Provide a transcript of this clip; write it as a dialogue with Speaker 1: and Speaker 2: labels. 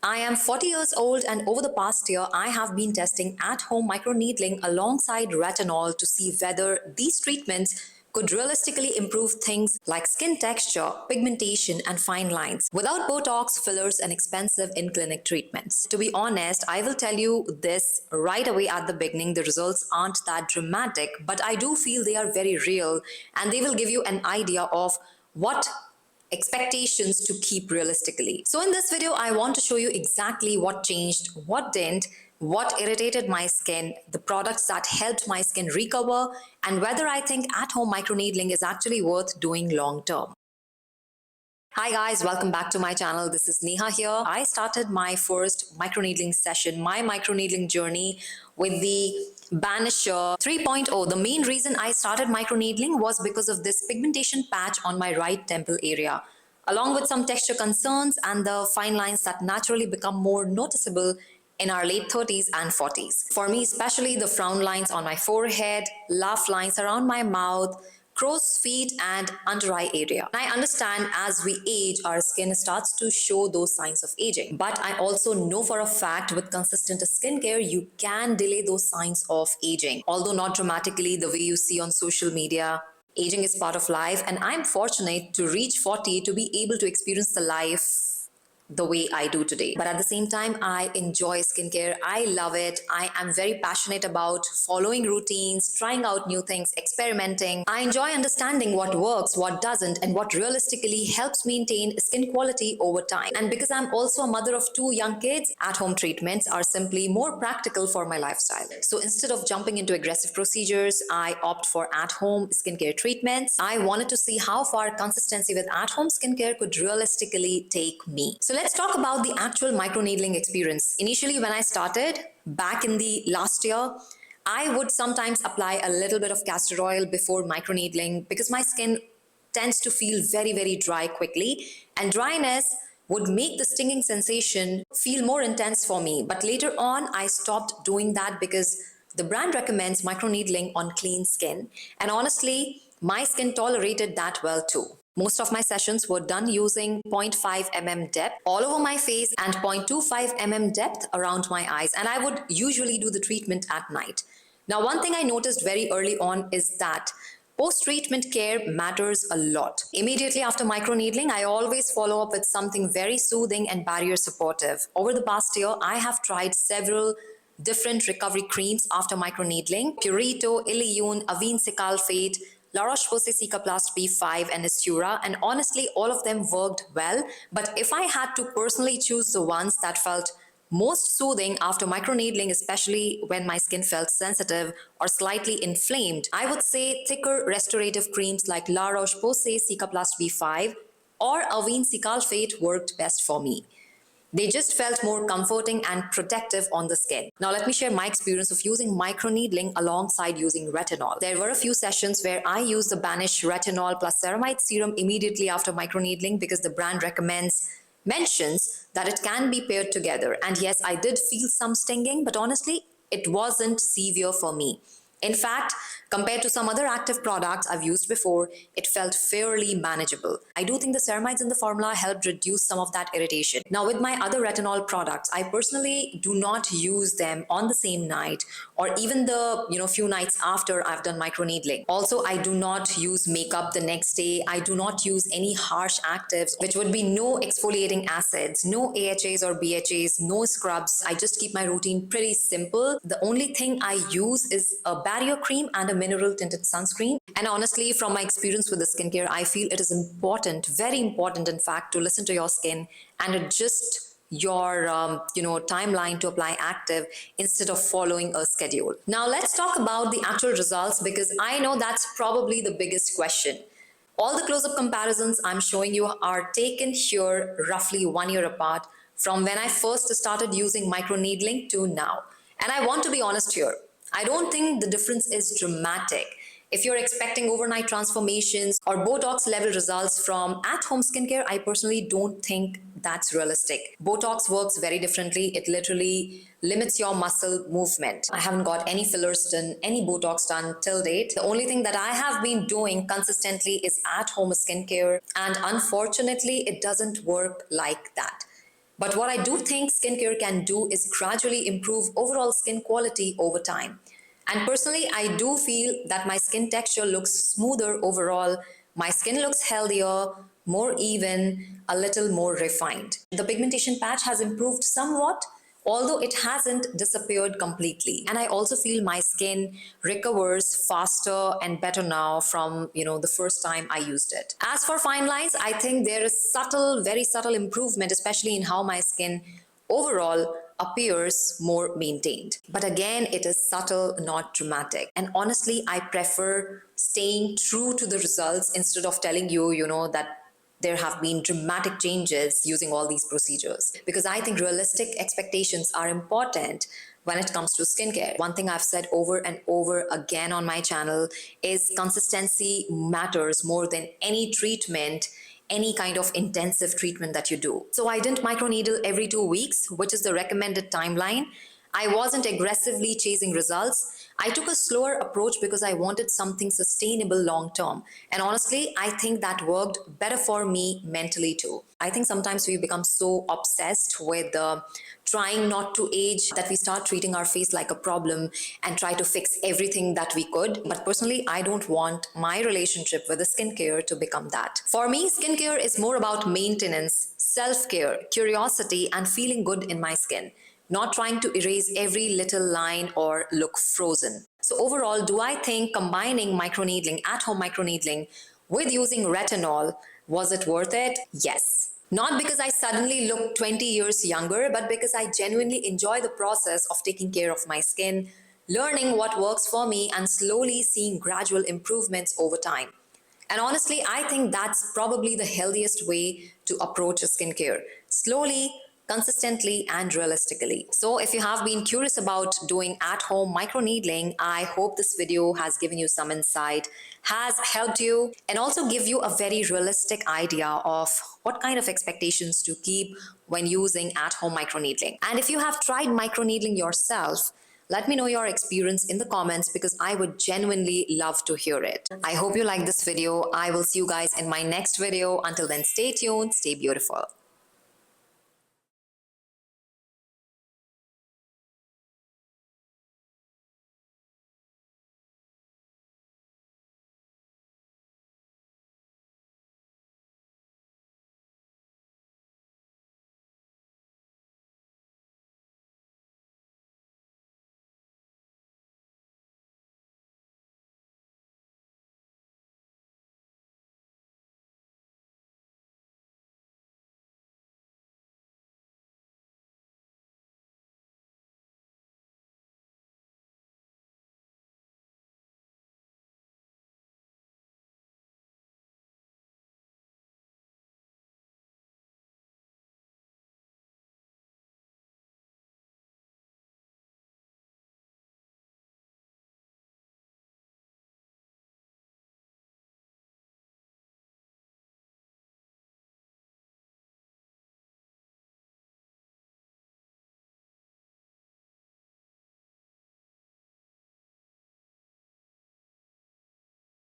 Speaker 1: I am 40 years old, and over the past year, I have been testing at-home microneedling alongside retinol to see whether these treatments could realistically improve things like skin texture, pigmentation, and fine lines without Botox, fillers, and expensive in-clinic treatments. To be honest, I will tell you this right away at the beginning, the results aren't that dramatic, but I do feel they are very real, and they will give you an idea of what expectations to keep realistically. So in this video, I want to show you exactly what changed, what didn't, what irritated my skin, the products that helped my skin recover, and whether I think at-home microneedling is actually worth doing long term. Hi guys, welcome back to my channel. This is Neha here. I started my first microneedling session, my microneedling journey with the Banisher 3.0. The main reason I started microneedling was because of this pigmentation patch on my right temple area, along with some texture concerns and the fine lines that naturally become more noticeable in our late 30s and 40s. For me, especially the frown lines on my forehead, laugh lines around my mouth, crow's feet, and under eye area. I understand as we age, our skin starts to show those signs of aging. But I also know for a fact with consistent skincare, you can delay those signs of aging. Although not dramatically the way you see on social media. Aging is part of life, and I'm fortunate to reach 40 to be able to experience the life the way I do today. But at the same time, I enjoy skincare. I love it. I am very passionate about following routines, trying out new things, experimenting. I enjoy understanding what works, what doesn't, and what realistically helps maintain skin quality over time. And because I'm also a mother of 2 young kids, at-home treatments are simply more practical for my lifestyle. So instead of jumping into aggressive procedures, I opt for at-home skincare treatments. I wanted to see how far consistency with at-home skincare could realistically take me. So let's talk about the actual microneedling experience. Initially, when I started back in the last year, I would sometimes apply a little bit of castor oil before microneedling because my skin tends to feel very, very dry quickly, and dryness would make the stinging sensation feel more intense for me. But later on, I stopped doing that because the brand recommends microneedling on clean skin, and honestly, my skin tolerated that well too. Most of my sessions were done using 0.5 mm depth all over my face and 0.25 mm depth around my eyes, and I would usually do the treatment at night. Now, one thing I noticed very early on is that post-treatment care matters a lot. Immediately after microneedling, I always follow up with something very soothing and barrier supportive. Over the past year, I have tried several different recovery creams after microneedling: Purito, Ilione, Avene Cicaplast, La Roche-Posay Cicaplast B5, and Estura, and honestly, all of them worked well. But if I had to personally choose the ones that felt most soothing after microneedling, especially when my skin felt sensitive or slightly inflamed, I would say thicker restorative creams like La Roche-Posay Cicaplast B5 or Avene Cicaplast worked best for me. They just felt more comforting and protective on the skin. Now let me share my experience of using microneedling alongside using retinol. There were a few sessions where I used the Banish Retinol plus ceramide serum immediately after microneedling because the brand mentions that it can be paired together. And yes, I did feel some stinging, but honestly, it wasn't severe for me. In fact, compared to some other active products I've used before, it felt fairly manageable. I do think the ceramides in the formula helped reduce some of that irritation. Now, with my other retinol products, I personally do not use them on the same night or even the few nights after I've done microneedling. Also, I do not use makeup the next day. I do not use any harsh actives, which would be no exfoliating acids, no AHAs or BHAs, no scrubs. I just keep my routine pretty simple. The only thing I use is a barrier cream and a mineral tinted sunscreen. And honestly, from my experience with the skincare, I feel it is important, very important in fact, to listen to your skin and adjust your timeline to apply active instead of following a schedule. Now let's talk about the actual results, because I know that's probably the biggest question. All the close-up comparisons I'm showing you are taken here roughly 1 year apart from when I first started using microneedling to now. And I want to be honest here. I don't think the difference is dramatic. If you're expecting overnight transformations or Botox level results from at-home skincare, I personally don't think that's realistic. Botox works very differently. It literally limits your muscle movement. I haven't got any fillers done, any Botox done till date. The only thing that I have been doing consistently is at-home skincare, and unfortunately, it doesn't work like that. But what I do think skincare can do is gradually improve overall skin quality over time. And personally, I do feel that my skin texture looks smoother overall. My skin looks healthier, more even, a little more refined. The pigmentation patch has improved somewhat, although it hasn't disappeared completely. And I also feel my skin recovers faster and better now from, the first time I used it. As for fine lines, I think there is subtle, very subtle improvement, especially in how my skin overall appears more maintained. But again, it is subtle, not dramatic. And honestly, I prefer staying true to the results instead of telling you, that there have been dramatic changes using all these procedures, because I think realistic expectations are important when it comes to skincare. One thing I've said over and over again on my channel is consistency matters more than any treatment, any kind of intensive treatment that you do. So I didn't microneedle every 2 weeks, which is the recommended timeline. I wasn't aggressively chasing results. I took a slower approach because I wanted something sustainable long term. And honestly, I think that worked better for me mentally too. I think sometimes we become so obsessed with trying not to age that we start treating our face like a problem and try to fix everything that we could. But personally, I don't want my relationship with the skincare to become that. For me, skincare is more about maintenance, self-care, curiosity, and feeling good in my skin, not trying to erase every little line or look frozen. So overall, do I think combining microneedling, at-home microneedling, with using retinol, was it worth it? Yes. Not because I suddenly look 20 years younger, but because I genuinely enjoy the process of taking care of my skin, learning what works for me, and slowly seeing gradual improvements over time. And honestly, I think that's probably the healthiest way to approach a skincare. Slowly, consistently, and realistically. So if you have been curious about doing at-home microneedling, I hope this video has given you some insight, has helped you, and also give you a very realistic idea of what kind of expectations to keep when using at-home microneedling. And if you have tried microneedling yourself, let me know your experience in the comments, because I would genuinely love to hear it. I hope you like this video. I will see you guys in my next video. Until then, stay tuned, stay beautiful.